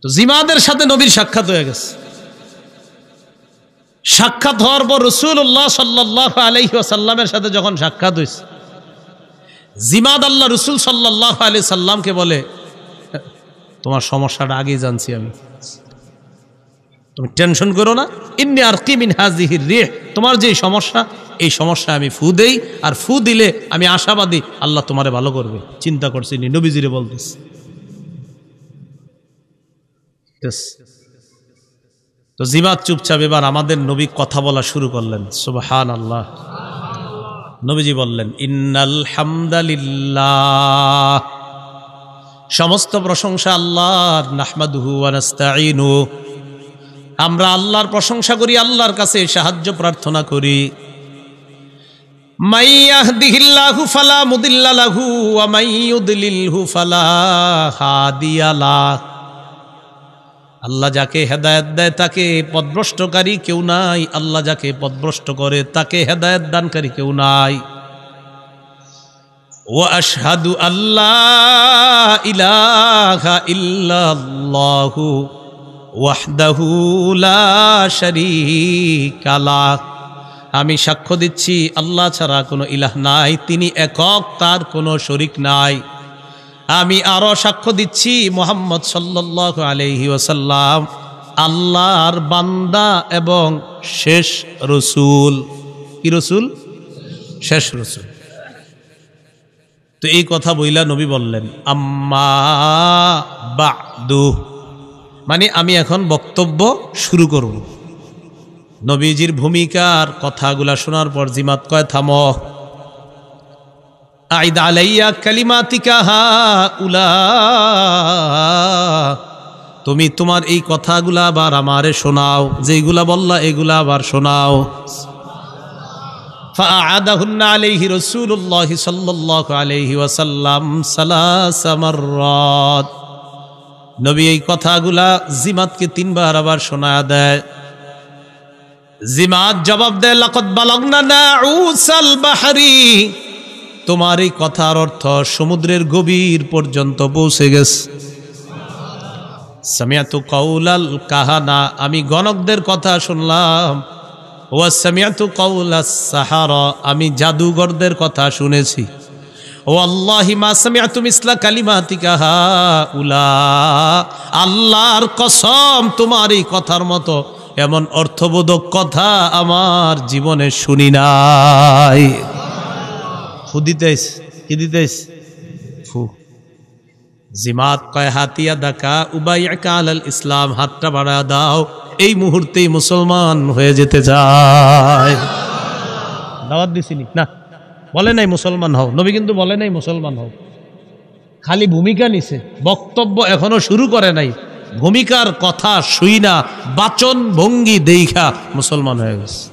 তো জিমাদের সাথে নবীর সাক্ষাৎ হয়ে গেছে। সাক্ষাৎ হওয়ার পর রাসূলুল্লাহ সাল্লাল্লাহু আলাইহি ওয়াসাল্লামের সাথে যখন সাক্ষাৎ হয়েছে, জিমাদ আল্লাহ রাসূল সাল্লাল্লাহু আলাইহি সাল্লামকে বলে, তোমার সমস্যাটা আগেই জানছি আমি, তুমি টেনশন করো না। ইন্নী আরকি মিন হাযিহির রিহ, তোমার যে সমস্যা, এই সমস্যা আমি ফু দেই, আর ফু দিলে আমি আশাবাদী আল্লাহ তোমারে ভালো করবে। চিন্তা করছি নি, নবীজিরে বলতেছি। তো জিমাদ চুপচাপ, এবার আমাদের নবী কথা বলা শুরু করলেন। সুবহানাল্লাহ। নবীজি বললেন, ইন্নাল হামদালিল্লাহ, সমস্ত প্রশংসা আল্লাহর। নাহমাদুহু ওয়া নাস্তাঈনু, আমরা আল্লাহর প্রশংসা করি, আল্লাহর কাছে সাহায্য প্রার্থনা করি। মান ইয়াহদিহিল্লাহু ফালা মুদিল্লা লাহু ওয়া মান ইউদ্লিলহু ফালা হাদিয়া লাহু, আল্লাহ যাকে হেদায়েত দেয় তাকে পথভ্রষ্টকারী কেউ নাই, আল্লাহ যাকে পথভ্রষ্ট করে তাকে হেদায়েত দানকারী কেউ নাই। ওয়া আশহাদু আল্লা ইলাহা ইল্লাল্লাহু ওয়াহদাহু লা শারীকা লাহ, আমি সাক্ষ্য দিচ্ছি আল্লাহ ছাড়া কোনো ইলাহ নাই, তিনি একক, তার কোনো শরীক নাই। আমি আরো সাক্ষ্য দিচ্ছি মুহাম্মদ সাল্লাল্লাহু আলাইহি ওয়াসাল্লাম আল্লাহর বান্দা এবং শেষ রসুল। কি রসুল? শেষ রসুল। তো এই কথা বইলা নবী বললেন, আম্মা বা'দু, মানে আমি এখন বক্তব্য শুরু করব। নবীজির ভূমিকার কথাগুলা শোনার পর জিমাত কয়, থামো। আইদ আলাইয়া কালিমাতিকা হাউলা, তুমি তোমার এই কথাগুলা আবার আমারে শোনাও, যেগুলা বললা এগুলা আবার শোনাও। ফাআদাহুন্না আলাইহি রাসূলুল্লাহ সাল্লাল্লাহু আলাইহি ওয়াসাল্লাম সালাসা মাররাত, নবী এই কথাগুলা জিমাতকে 3 বার আবার শোনায়া দেয়। জিমাত জবাব দেয়, লাকাদ বালাগনা নাউসাল বাহরি, তোমার এই কথার অর্থ সমুদ্রের গভীর পর্যন্ত পৌঁছে গেছে। সামিআতু কাউলাল কাহানা, আমি গণকদের কথা শুনলাম। ওয়া সামিআতু কাউলাস সাহারা, আমি জাদুঘরদের কথা শুনেছি। ওয়াল্লাহি মা সামিআতু মিসলা কালিমাতিকা হাউলা, আল্লাহর কসম তোমার এই কথার মতো এমন অর্থবোধক কথা আমার জীবনে শুনি নাই। ফু দিতেছ, কি দিতেছ? ফু। জিমাত কয়, হাতিয়া দাকা উবাইয়াকা আলাল ইসলাম, হাতটা বাড়া দাও, এই মুহূর্তেই মুসলমান হয়ে যেতে চায়। দাওয়াত দিছিনি না, বলে নাই মুসলমান হও, নবী কিন্তু বলে নাই মুসলমান হও, খালি ভূমিকা নিছে, বক্তব্য এখনো শুরু করে নাই। ভূমিকার কথা শুই না, বাচন ভঙ্গি দেইখা মুসলমান হয়ে গেছে।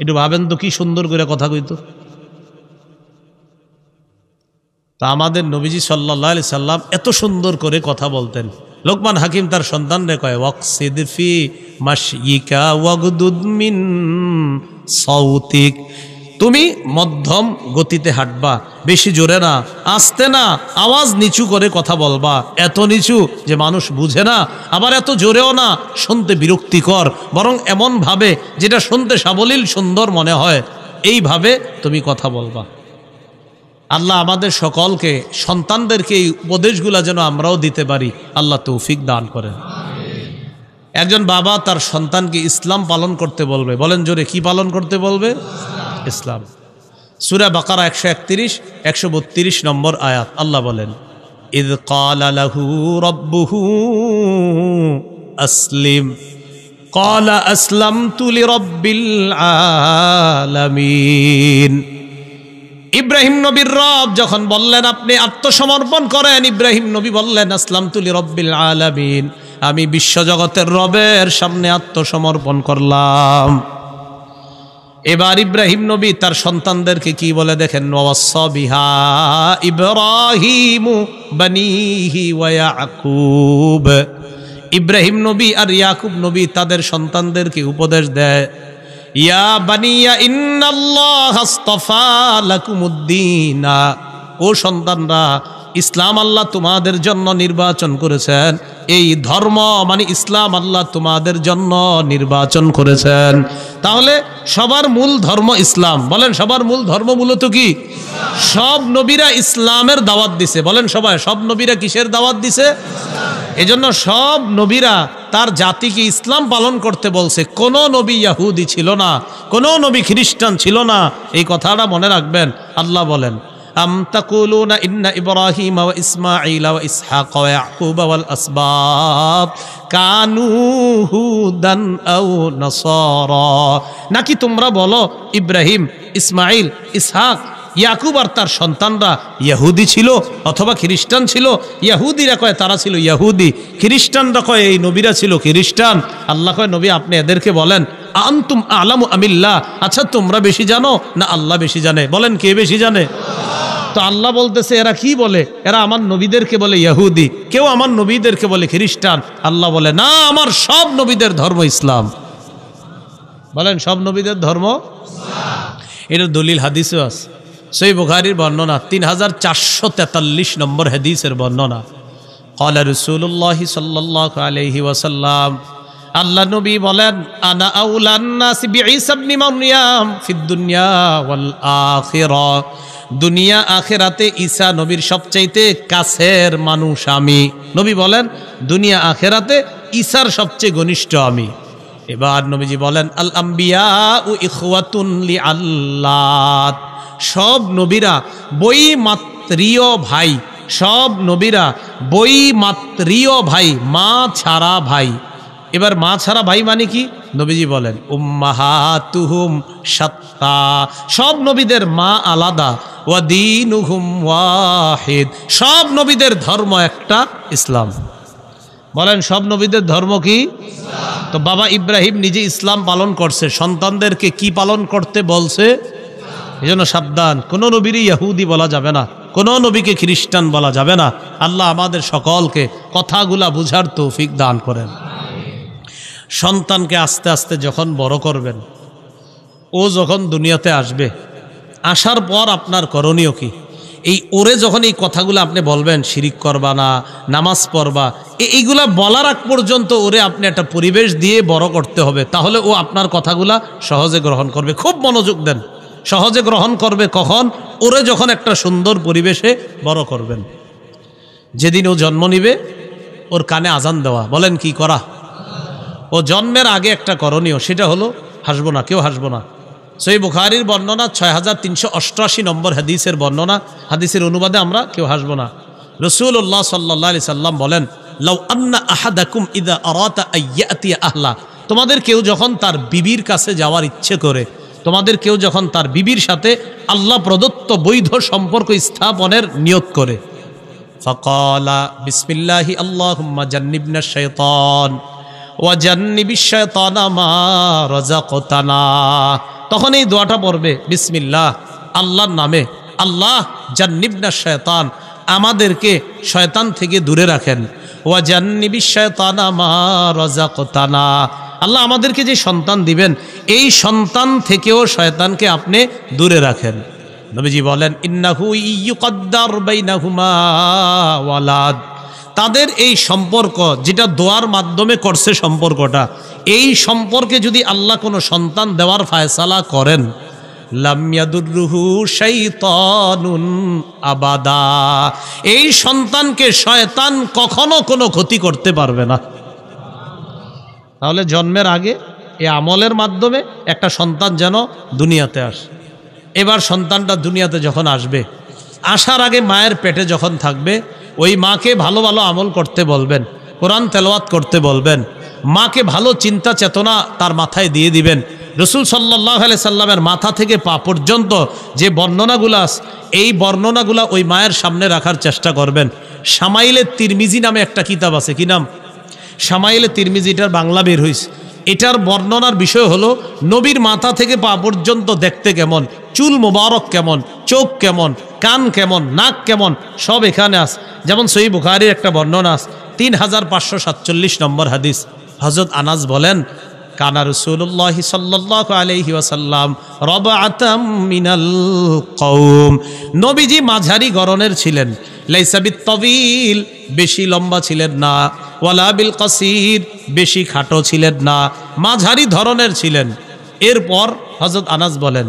একটু ভাবেন তো কি সুন্দর করে কথা কইতো। তা আমাদের নবীজি সাল্লাল্লাহু আলাইহি সাল্লাম এত সুন্দর করে কথা বলতেন। লোকমান হাকিম তার সন্তানরে কয়, ওয়াকসিদ ফি মাশয়িকা ওয়াগদুদ মিন সাউতিক, তুমি মধ্যম গতিতে হাঁটবা, বেশি জোরে না, আস্তে না, আওয়াজ নিচু করে কথা বলবা, এত নিচু যে মানুষ বুঝে না, আবার এত জোরেও না শুনতে বিরক্তিকর, বরং এমন ভাবে যেটা শুনতে সাবলীল সুন্দর মনে হয়, এইভাবে তুমি কথা বলবা। আল্লাহ আমাদের সকলকে, সন্তানদেরকে এই উপদেশগুলা যেন আমরাও দিতে পারি, আল্লাহ তৌফিক দান করেন। একজন বাবা তার সন্তানকে ইসলাম পালন করতে বলবে, বলেন জোরে, কি পালন করতে বলবে? ইসলাম। সূরা বাকারা 131 132 নম্বর আয়াত, আল্লাহ বলেন, ইয ক্বালা লাহু রাব্বুহু আসলিম ক্বালা আসলামতু লিরাব্বিল আলামিন। ইব্রাহিম নবীর রব যখন বললেন আপনি আত্মসমর্পণ করেন, ইব্রাহিম নবী বললেন আসলামতু লিরাব্বিল আলামিন, আমি বিশ্বজগতের রবের সামনে আত্মসমর্পণ করলাম। এবার ইব্রাহিম নবী তার সন্তানদেরকে কি বলে দেখেন, ওয়াসা বিহা ইব্রাহিমু বানিহি ওয়া ইয়াকুব, ইব্রাহিম নবী আর ইয়াকুব নবী তাদের সন্তানদেরকে উপদেশ দেয়, ইয়া বানিয়া ইন্নাল্লাহা আস্তাফা লাকুমুদ্দিনা, ও সন্তানরা ইসলাম আল্লাহ তোমাদের জন্য নির্বাচন করেছেন, এই ধর্ম মানে ইসলাম আল্লাহ তোমাদের জন্য নির্বাচন করেছেন। তাহলে সবার মূল ধর্ম ইসলাম। বলেন সবার মূল ধর্ম মূলত কি? সব নবীরা ইসলামের দাওয়াত দিছে। বলেন সবাই, সব নবীরা কিসের দাওয়াত দিছে? এজন্য সব নবীরা তার জাতিকে ইসলাম পালন করতে বলছে। কোনো নবী ইয়াহুদি ছিল না, কোনো নবী খ্রিস্টান ছিল না। এই কথাটা মনে রাখবেন। আল্লাহ বলেন, আম তাকুলুনা ইন্না ইব্রাহিম ওয়া ইসমাঈল ওয়া ইসহাক ওয়া ইয়াকুব ওয়াল আসবাত কানু হুদান আও নাসারা, নাকি তোমরা বলো ইব্রাহিম, ইসমাঈল, ইসহাক, ইয়াকুব আর তার সন্তানরা ইহুদি ছিল অথবা খ্রিস্টান ছিল? ইহুদিরা কয় তারা ছিল ইহুদি, খ্রিস্টানরা কয় এই নবীরা ছিল খ্রিস্টান। আল্লাহ কয় নবী আপনি এদেরকে বলেন আনতুম আলামু আমিল্লাহ, আচ্ছা তোমরা বেশি জানো না আল্লাহ বেশি জানে? বলেন কে বেশি জানে? তো আল্লাহ বলতেছে এরা কি বলে? এরা আমার নবীদেরকে বলে ইহুদি, কেউ আমার নবীদেরকে বলে খ্রিস্টান। আল্লাহ বলে না, আমার সব নবীদের ধর্ম ইসলাম। বলেন সব নবীদের ধর্ম ইসলাম। এর দলিল হাদিসও আছে। সহিহ বুখারীর বর্ণনা 3443 নম্বর হাদিসের বর্ণনা। ক্বালা রাসূলুল্লাহ সাল্লাল্লাহু আলাইহি ওয়াসাল্লাম, আল্লাহ নবী বলেন, আনা আউলান নাস বিঈসা ইবনে মারইয়াম ফিদ দুনিয়া ওয়াল আখিরা, দুনিয়া আখিরাতে ঈসা নবীর সবচাইতে কাছের মানুষ আমি। নবী বলেন দুনিয়া আখিরাতে ঈসার সবচেয়ে ঘনিষ্ঠ আমি। এবার নবীজি বলেন, আল আম্বিয়া ও ইখওয়াতুন লিআল্লাত, সব নবীরা বৈমাত্রীয় ভাই, সব নবীরা বৈমাত্রীয় ভাই, মা ছাড়া ভাই। এবার মা ছাড়া ভাই মানে কি? নবীজি বলেন উম্মাহাতুহুম শাত্তা, সব নবীদের মা আলাদা, ওয়া দীনুহুম ওয়াহিদ, সব নবীদের ধর্ম একটা, ইসলাম। বলেন সব নবীদের ধর্ম কি? ইসলাম। তো বাবা ইব্রাহিম নিজে ইসলাম পালন করছে, সন্তানদেরকে কি পালন করতে বলছে? এই জন্য সাবধান, কোনো নবীরই ইহুদি বলা যাবে না, কোনো নবীকে খ্রিস্টান বলা যাবে না। আল্লাহ আমাদের সকলকে কথাগুলা বুঝার তৌফিক দান করেন। সন্তানকে আস্তে আস্তে যখন বড় করবেন, ও যখন দুনিয়াতে আসবে, আসার পর আপনার করণীয় কি? এই ওরে যখন এই কথাগুলো আপনি বলবেন, শিরিক করবা না, নামাজ পড়বা, এইগুলা বলার আগ পর্যন্ত ওরে আপনি একটা পরিবেশ দিয়ে বড় করতে হবে, তাহলে ও আপনার কথাগুলা সহজে গ্রহণ করবে। খুব মনোযোগ দেন। সহজে গ্রহণ করবে কখন? ওরে যখন একটা সুন্দর পরিবেশে বড় করবেন। যেদিন ও জন্ম নিবে, ওর কানে আজান দেওয়া। বলেন কি করা? ও জন্মের আগে একটা করণীয়, সেটা হলো হাসবো না, কেউ হাসবো না। সহিহ বুখারীর বর্ণনা 6388 নম্বর হাদিসের বর্ণনা, হাদিসের অনুবাদে আমরা কেউ হাসবো না। রাসূলুল্লাহ সাল্লাল্লাহু আলাইহি সাল্লাম বলেন, লাউ আন্না আহাদাকুম ইযা আরাতা আইয়াতিয়া আহলা, তোমাদের কেউ যখন তার বিবির কাছে যাওয়ার ইচ্ছে করে, তোমাদের কেউ যখন তার বিবির সাথে আল্লাহ প্রদত্ত বৈধ সম্পর্ক স্থাপনের নিয়ত করে, ফাকালা বিসমিল্লাহি আল্লাহুম্মা জান্নিবনাশ শাইতান ওয়া জান্নিবিশ শাইতানা মা রাযাকতানা, তখন এই দোয়াটা পড়বে, বিসমিল্লাহ, আল্লাহর নামে, আল্লাহ জান্নিবনাশ শাইতান, আমাদেরকে শয়তান থেকে দূরে রাখেন, ওয়া জান্নিবিশ শাইতানা মা রাযাকতানা, আল্লাহ আমাদেরকে যে সন্তান দিবেন এই সন্তান থেকেও শয়তানকে আপনি দূরে রাখেন। নবীজি বলেন, ইন্নাহু ইয়ুকদ্দার বাইনাহুমা ওয়ালাদ, তাদের এই সম্পর্ক যেটা দোয়ার মাধ্যমে করছে সম্পর্কটা, এই সম্পর্কে যদি আল্লাহ কোনো সন্তান দেওয়ার ফায়সালা করেন, লাম ইয়াদুররুহু শাইতানুন আবাদা, এই সন্তানকে শয়তান কখনো কোনো ক্ষতি করতে পারবে না। তাহলে জন্মের আগে এই আমলের মাধ্যমে একটা সন্তান যেন দুনিয়াতে আসে। এবার সন্তানটা দুনিয়াতে যখন আসবে, আসার আগে মায়ের পেটে যখন থাকবে, ওই মাকে ভালো ভালো আমল করতে বলবেন, কোরআন তেলাওয়াত করতে বলবেন, মাকে ভালো চিন্তা চেতনা তার মাথায় দিয়ে দিবেন। রাসূল সাল্লাল্লাহু আলাইহি সাল্লামের মাথা থেকে পা পর্যন্ত যে বর্ণনাগুলো আছে, এই বর্ণনাগুলো ওই মায়ের সামনে রাখার চেষ্টা করবেন। শামাইলে তিরমিজি নামে একটা কিতাব আছে, কি নাম? শামাইলে তিরমিজি, এটার বাংলা বের হয়েছে। এটার বর্ণনার বিষয় হলো নবীর মাথা থেকে পা পর্যন্ত দেখতে কেমন, চুল মোবারক কেমন, চোখ কেমন, কান কেমন, নাক কেমন, সব এখানে আছে। যেমন সহিহ বুখারীর একটা বর্ণনা আছে 3547 নম্বর হাদিস। হযরত আনাস বলেন, কানা রাসূলুল্লাহি সাল্লাল্লাহু আলাইহি ওয়াসাল্লাম রাবআতাম মিনাল কওম, নবীজি মাঝারি গড়নের ছিলেন। লাইসা বিত-তাবিল, বেশি লম্বা ছিলেন না, ওয়ালা বিল কাসির, বেশি খাটো ছিলেন না, মাঝারি ধরনের ছিলেন। এরপর হযরত আনাস বলেন,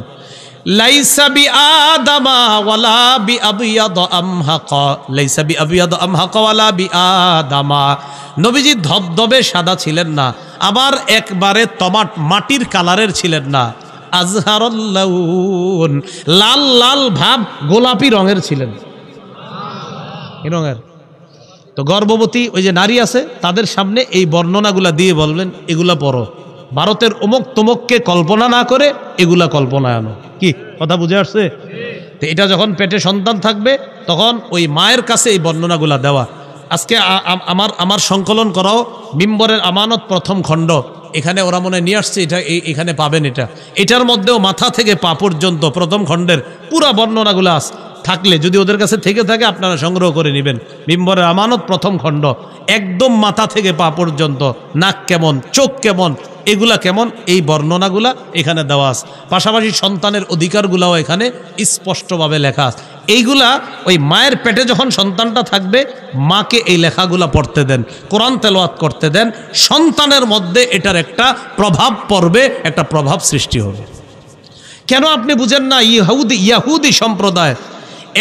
লাইসা বি আদামা ওয়ালা বি আবিয়াদ আমহাকা, লাইসা বি আবিয়াদ আমহাকা ওয়ালা বি আদামা, নবীজি ধবধবে সাদা ছিলেন না, আবার একবারে তমাট মাটির কালারের ছিলেন না। আজহারুল লাউন, লাল লাল ভাব গোলাপি রঙের ছিলেন। কি রঙের? তো গর্ভবতী ওই যে নারী আছে তাদের সামনে এই বর্ণনাগুলা দিয়ে বলবেন এগুলা পড়ো, ভারতের অমুক তমুককে কল্পনা না করে এগুলা কল্পনায় আনো। কি কথা বুঝে আসছে? তো এটা যখন পেটে সন্তান থাকবে তখন ওই মায়ের কাছে এই বর্ণনাগুলা দেওয়া। আজকে আমার সংকলন করাও মিম্বরের আমানত প্রথম খণ্ড, এখানে ওরা মনে নিয়ে আসছে, এটা এখানে পাবেন। এটার মধ্যেও মাথা থেকে পা পর্যন্ত প্রথম খণ্ডের পুরা বর্ণনাগুলো থাকলে যদি ওদের কাছে থেকে থাকে আপনারা সংগ্রহ করে নেবেন। মিম্বরের আমানত প্রথম খণ্ড, একদম মাথা থেকে পা পর্যন্ত, নাক কেমন, চোখ কেমন, এগুলা কেমন, এই বর্ণনাগুলা এখানে দেওয়া আছে। পাশাপাশি সন্তানের অধিকারগুলাও এখানে স্পষ্টভাবে লেখা আছে। এইগুলা ওই মায়ের পেটে যখন সন্তানটা থাকবে মাকে এই লেখাগুলা পড়তে দেন, কোরআন তেলাওয়াত করতে দেন, সন্তানের মধ্যে এটার একটা প্রভাব পড়বে, একটা প্রভাব সৃষ্টি হবে। কেন আপনি বুঝেন না? ইয়াহুদি সম্প্রদায়,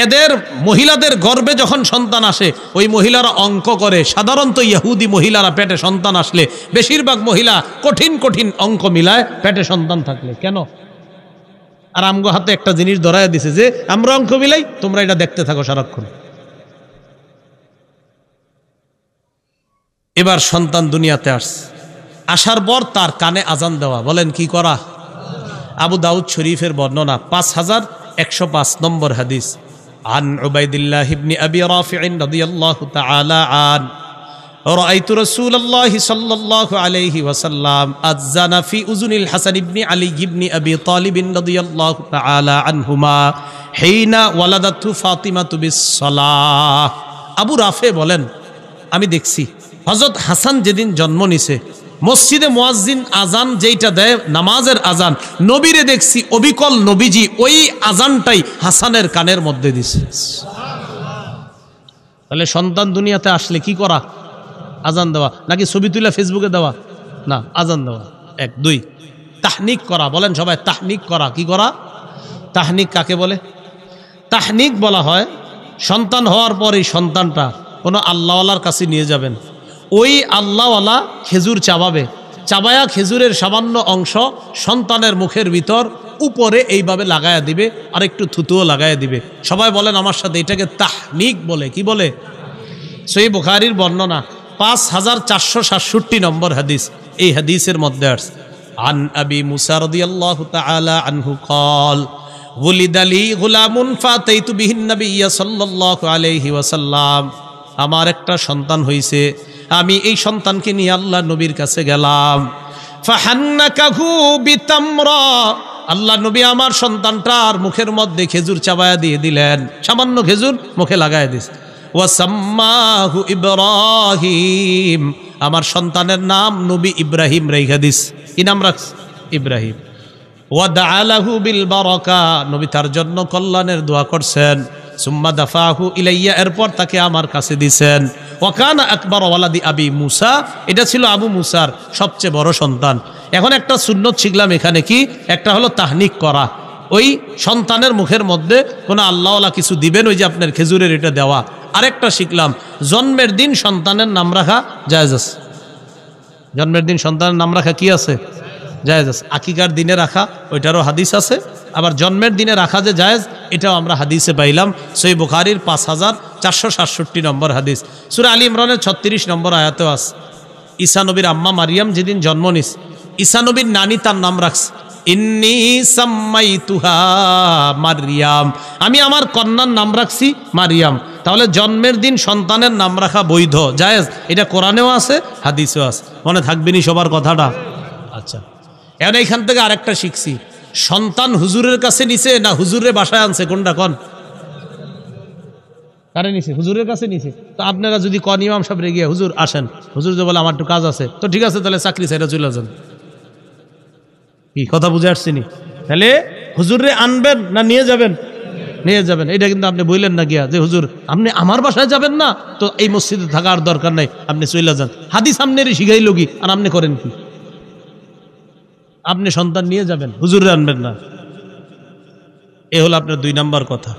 এদের মহিলাদের গর্ভে যখন সন্তান আসে ওই মহিলারা অঙ্ক করে। সাধারণত ইহুদি মহিলারা পেটে সন্তান আসলে বেশিরভাগ মহিলা কঠিন কঠিন অঙ্ক মিলায় পেটে সন্তান থাকলে। কেন? আর আমগো হাতে একটা জিনিস ধরাইয়া দিছে যে আমরা অঙ্ক মিলাই, তোমরা এটা দেখতে থাকো সারাক্ষণ। এবার সন্তান দুনিয়াতে আসার পর তার কানে আজান দেওয়া। বলেন কি করা? আবু দাউদ শরীফের বর্ণনা 5105 নম্বর হাদিস। عن عبيد الله بن أبي رافع رضي الله تعالى عنه رأيت رسول الله صلى الله عليه وسلم أذن في أذن الحسن بن علي بن أبي طالب رضي الله تعالى عنهما حين ولدته فاطمة بالصلاة। আবু রাফে বলেন, আমি দেখছি হযরত হাসান যেদিন জন্ম নিছে মসজিদে মুয়াজ্জিন আজান যেইটা দেয় নামাজের আজান, নবীরে দেখছি অবিকল নবীজি ওই আজানটাই হাসানের কানের মধ্যে দিছে। তাহলে সন্তান দুনিয়াতে আসলে কি করা? আজান দেওয়া, নাকি ছবি তুলে ফেসবুকে দেওয়া? না, আজান দেওয়া। 1 2 তাহনিক করা। বলেন সবাই তাহনিক করা। কি করা? তাহনিক কাকে বলে? তাহনিক বলা হয় সন্তান হওয়ার পর এই সন্তানটা কোনো আল্লাহওয়ালার কাছে নিয়ে যাবেন, ওই আল্লাহওয়ালা খেজুর চাবাবে, চাবায়া খেজুরের সামান্য অংশ সন্তানের মুখের ভিতর উপরে এইভাবে লাগায়া দিবে, আর একটু থুতুও লাগায়া দিবে। সবাই বলেন আমার সাথে, এটাকে তাহনিক বলে। কি বলে? সহিহ বুখারীর বর্ণনা 5467 নম্বর হাদিস। এই হাদিসের মধ্যে আছে আন আবি মুসা রাদিয়াল্লাহু তাআলা আনহু قال ولد لي غلام فاتيت به النبي صلى الله عليه وسلم। আমার একটা সন্তান হইছে, আমি এই সন্তানকে নিয়ে আল্লাহ নবীর কাছে গেলাম। ফাহান্নাকাহু বিতামরা, আল্লাহ নবী আমার সন্তানটার মুখের মধ্যে খেজুর চাবায়া দিয়ে দিলেন, সামান্য খেজুর মুখে লাগায় দিস। ওয়াসাম্মাহু ইব্রাহিম, আমার সন্তানের নাম নবী ইব্রাহিম রেখে দিস। কি নাম রাখস? ইব্রাহিম। ওয়াদআ লাহু বিল বারাকা, নবী তার জন্য কল্যাণের দোয়া করছেন। সুম্মা দাফাহু ইলাইয়া, এরপর তাকে আমার কাছে দিছেন। ওয়াকানা আকবার ওয়ালাদি আবি মুসা, এটা ছিল আবু মুসার সবচেয়ে বড় সন্তান। এখন একটা সুন্নত শিখলাম এখানে, কি একটা হলো তাহনিক করা, ওই সন্তানের মুখের মধ্যে কোনো আল্লাহওয়ালা কিছু দিবেন, ওই যে আপনার খেজুরের এটা দেওয়া। আরেকটা শিখলাম, জন্মের দিন সন্তানের নাম রাখা জায়েজ আছে। জন্মের দিন সন্তানের নাম রাখা কি আছে? জায়েজ আছে। আকিকার দিনে রাখা ওইটারও হাদিস আছে, আবার জন্মের দিনে রাখা যে জায়েজ এটাও আমরা হাদিসে পাইলাম। সহিহ বুখারীর 5467 নম্বর হাদিস। সূরা আলী ইমরানের 36 নম্বর আয়াতেও আছে। ঈসা নবীর আম্মা মারিয়াম যেদিন জন্ম নিস, ঈসা নবীর নানি তার নাম রাখছে ইন্নী সাম্মাইতুহা মারিয়াম, আমি আমার কন্যার নাম রাখছি মারিয়াম। তাহলে জন্মের দিন সন্তানের নাম রাখা বৈধ, জায়েজ। এটা কোরআনেও আছে, হাদিসেও আছে। মনে থাকবেনি সবার কথাটা? আচ্ছা, এখন এইখান থেকে আরেকটা শিখছি, সন্তান হুজুরের কাছে নিছে না হুজুরের বাসায় আনছে? কোনটা কন? কারে নিছে? হুজুরের কাছে নিছে। তো আপনারা যদি কন ইমাম সাহেব রেগে হুজুর আসেন, হুজুর যে বলে আমার একটু কাজ আছে, তো ঠিক আছে তাহলে চাকরি ছেড়ে চলে যান। কি কথা বুঝে আসছিনি? তাহলে হুজুরে আনবেন না নিয়ে যাবেন? নিয়ে যাবেন। এটা কিন্তু আপনি বললেন না গিয়া যে হুজুর আপনি আমার বাসায় যাবেন না, তো এই মসজিদে থাকার দরকার নাই, আপনি চলে যান। হাদিস আপনারই শিখাইল কি, আর আপনি করেন কি? আপনি সন্তান নিয়ে যাবেন, হুজুরে আনবেন না। এ হলো আপনার 2 নাম্বার কথা।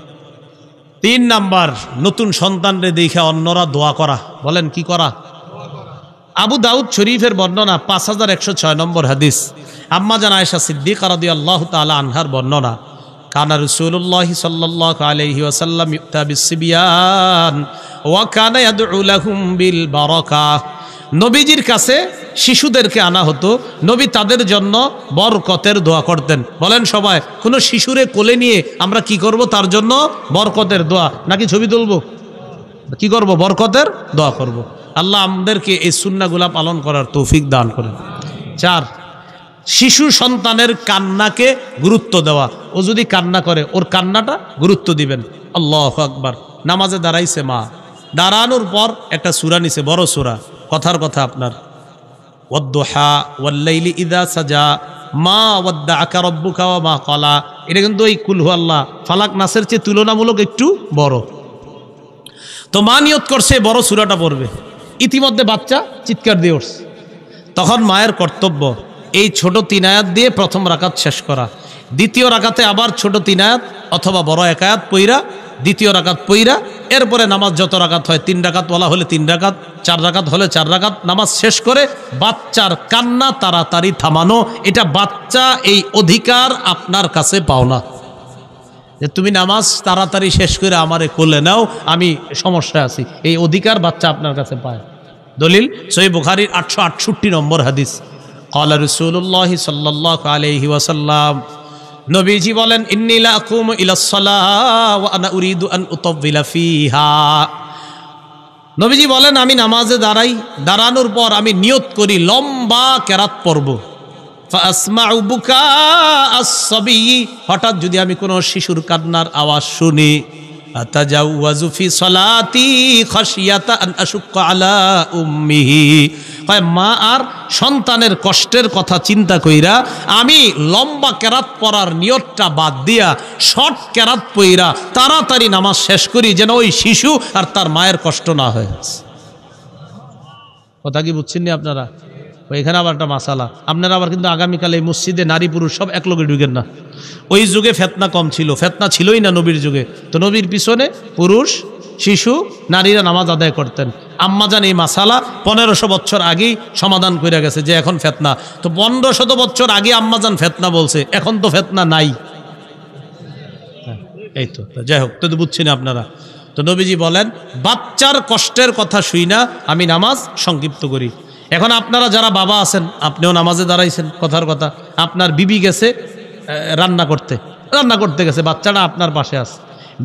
3 নাম্বার, নতুন সন্তানরে দেখে অন্যরা দোয়া করা। বলেন কি করা? আবু দাউদ শরীফের বর্ণনা 5106 নম্বর হাদিস, আম্মা জান আয়েশা সিদ্দিকা রাদিয়াল্লাহু তাআলা আনহার বর্ণনা, কানা রাসূলুল্লাহ সাল্লাল্লাহু আলাইহি ওয়াসাল্লাম ইউতা বিসবিয়ান ওয়া কানা ইয়াদউ লাহুম বিল বারাকাহ। নবীজির কাছে শিশুদেরকে আনা হতো, নবী তাদের জন্য বরকতের দোয়া করতেন। বলেন সবাই, কোনো শিশুরে কোলে নিয়ে আমরা কি করব? তার জন্য বরকতের দোয়া, নাকি ছবি তুলবো? কি করব? বরকতের দোয়া করব। আল্লাহ আমাদেরকে এই সুন্নাহগুলা পালন করার তৌফিক দান করেন। 4, শিশু সন্তানের কান্নাকে গুরুত্ব দেওয়া। ও যদি কান্না করে ওর কান্নাটা গুরুত্ব দিবেন। আল্লাহু আকবার। নামাজে দাঁড়াইছে মা, দাঁড়ানোর পর একটা সূরা নিছে, বড় সূরা, কথার কথা আপনার ওয়াদ-দুহা ওয়াল-লাইলি ইযা সাজা মা ওয়াদ্দাআকা রাব্বুকা ওয়া মা ক্বালা। এটা কিন্তু এই কুল হুয়াল্লাহ ফালাক নাসের চেয়ে তুলনামূলক একটু বড়। তো মা নিয়ত করছে বড় সূরাটা পড়বে, ইতিমধ্যে বাচ্চা চিৎকার দিয়ে উঠছে। তখন মায়ের কর্তব্য এই ছোট 3 আয়াত দিয়ে প্রথম রাকাত শেষ করা, দ্বিতীয় রাকাতে আবার ছোট 3 আয়াত অথবা বড় 1 আয়াত পইরা দ্বিতীয় রাকাত পইরা, এরপরে নামাজ যত রাকাত হয় 3 রাকাত ওয়ালা হলে 3 রাকাত, 4 রাকাত হলে 4 রাকাত নামাজ শেষ করে বাচ্চার কান্না তাড়াতাড়ি থামানো। এটা বাচ্চা এই অধিকার আপনার কাছে পাও না যে তুমি নামাজ তাড়াতাড়ি শেষ করে আমারে কোলে নাও, আমি সমস্যা আছি, এই অধিকার বাচ্চা আপনার কাছে পায়। দলিল সহিহ বুখারীর 868 নম্বর হাদিস, ক্বালা রাসূলুল্লাহ সাল্লাল্লাহু আলাইহি ওয়াসাল্লাম, নবীজি বলেন, ইন্নী লা আকুমু ইলাস সালাহ ওয়া আনা উরিদু আন উতাওবিলা ফিহা। নবীজি বলেন, আমি নামাজে দাঁড়াই, দাঁড়ানোর পর আমি নিয়ত করি লম্বা কেরাত পড়ব। ফাসমাউ বুকা আস-সাবী, হঠাৎ যদি আমি কোনো শিশুর কান্নার আওয়াজ শুনি, আতাজাওয়াজু ফি সালাতি খাশিয়াতা আন আশুক্কা আলা উম্মিহি, মা আর সন্তানের কষ্টের কথা চিন্তা কইরা আমি লম্বা কেরাত পড়ার নিয়তটা বাদ দিয়া শর্ট কেরাত পইরা তাড়াতাড়ি নামাজ শেষ করি, যেন ওই শিশু আর তার মায়ের কষ্ট না হয়। কথা কি বুঝছেন নি আপনারা? এখানে আবার একটা মাসালা, আপনারা আবার কিন্তু আগামীকাল এই মসজিদে নারী পুরুষ সব এক লগে ঢুকেন না। ওই যুগে ফেতনা কম ছিল, ফেতনা ছিলই না নবীর যুগে। তো নবীর পিছনে পুরুষ শিশু নারীরা নামাজ আদায় করতেন। আম্মাজান এই মাসালা 1500 বছর আগেই সমাধান করে গেছে যে এখন ফেতনা। তো 1500 বছর আগে আম্মাজান ফেতনা বলছে, এখন তো ফেতনা নাই। এই তো যাই হোক, তো বুঝছি না আপনারা। তো নবীজি বলেন, বাচ্চার কষ্টের কথা শুই না আমি নামাজ সংক্ষিপ্ত করি। এখন আপনারা যারা বাবা আছেন, আপনিও নামাজে দাঁড়াইছেন, কথার কথা আপনার বিবি গেছে রান্না করতে গেছে, বাচ্চাটা আপনার পাশে আছে,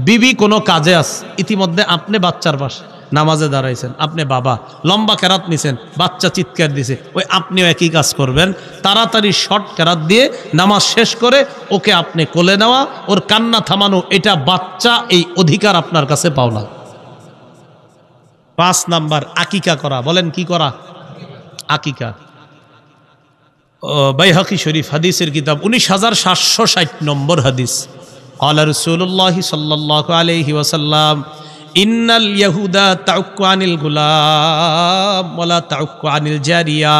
বিবি কোনো কাজে আছে, ইতিমধ্যে আপনি বাচ্চার পাশে নামাজে দাঁড়াইছেন, আপনি বাবা লম্বা কেরাত নিছেন, বাচ্চা চিৎকার দিছে, ওই আপনিও একই কাজ করবেন, তাড়াতাড়ি শর্ট কেরাত দিয়ে নামাজ শেষ করে ওকে আপনি কোলে নেওয়া, ওর কান্না থামানো, এটা বাচ্চা এই অধিকার আপনার কাছে পাও না। 5 নাম্বার, আকিকা করা। বলেন কি করা? আকিকা। বাইহাকি শরীফ হাদিসের কিতাব 19760 নম্বর হাদিস, ক্বালা রাসূলুল্লাহ সাল্লাল্লাহু আলাইহি ওয়াসাল্লাম, ইন্নাল ইয়াহুদা তাউক্কু আনিল গুলাম ওয়ালা তাউক্কু আনিল জারিয়া।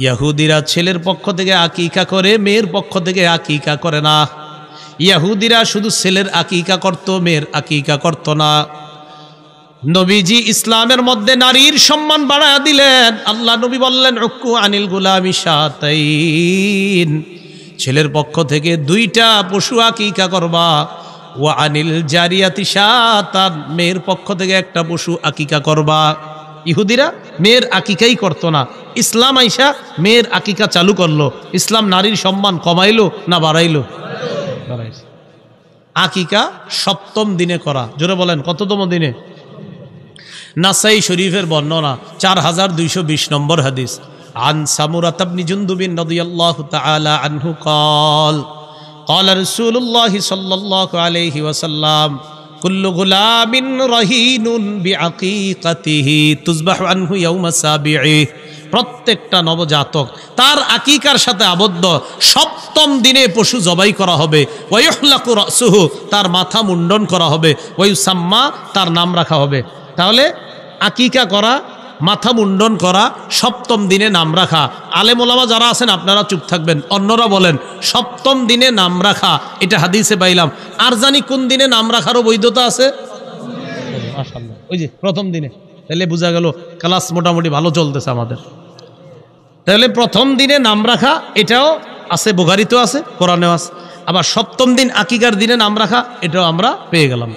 ইহুদিরা ছেলের পক্ষ থেকে আকিকা করে, মেয়ের পক্ষ থেকে আকিকা করে না। ইহুদিরা শুধু ছেলের আকিকা করত, মেয়ের আকিকা করত না। নবীজি ইসলামের মধ্যে নারীর সম্মান বাড়ায়া দিলেন। আল্লাহ নবী বললেন, উক্কু আনিল গুলামি শাতাইন, ছেলের পক্ষ থেকে 2টা পশু আকিকা করবা, ওয়া আনিল জারিয়াতি শাতান, মেয়ের পক্ষ থেকে 1টা পশু আকিকা করবা। ইহুদিরা মেয়ের আকিকাই করতো না, ইসলাম আইসা মেয়ের আকিকা চালু করলো। ইসলাম নারীর সম্মান কমাইলো না বাড়াইলো? বাড়াইছে। আকিকা 7ম দিনে করা। জোরে বলেন কততম দিনে? নাসাই শরীফের বর্ণনা 4220 নম্বর হাদিস, আন সামুরা ইবনে জুনদুব রাদিয়াল্লাহু তাআলা আনহু قال قال رسول الله صلى الله عليه وسلم কুল্লু গুলামিন রহিনুন বিআকিকাতিহি তুযবাহু আনহু ইয়াউমা সাবিঈ, প্রত্যেকটা নবজাতক তার আকিকার সাথে আবদ্ধ। সপ্তম দিনে পশু জবাই করা হবে। ওয়ায়ুহলাকু রাসুহু, তার মাথা মুন্ডন করা হবে। ওয়ায়ুসাম্মা, তার নাম রাখা হবে। তাহলে আকিকা করা, মাথা মুন্ডন করা, সপ্তম দিনে নাম রাখা। আলেম ওলামা যারা আছেন আপনারা চুপ থাকবেন, অন্যরা বলেন সপ্তম দিনে নাম রাখা, এটা হাদিসে পাইলাম। আর জানি কোন দিনে নাম রাখারও বৈধতা আছে? মাশাআল্লাহ, ওই যে প্রথম দিনে। তাহলে বোঝা গেল ক্লাস মোটামুটি ভালো চলতেছে আমাদের। তাহলে প্রথম দিনে নাম রাখা এটাও আছে, বুখারীতেও আছে, কোরআনেও আছে। আবার সপ্তম দিন আকিকার দিনে নাম রাখা, এটাও আমরা পেয়ে গেলাম।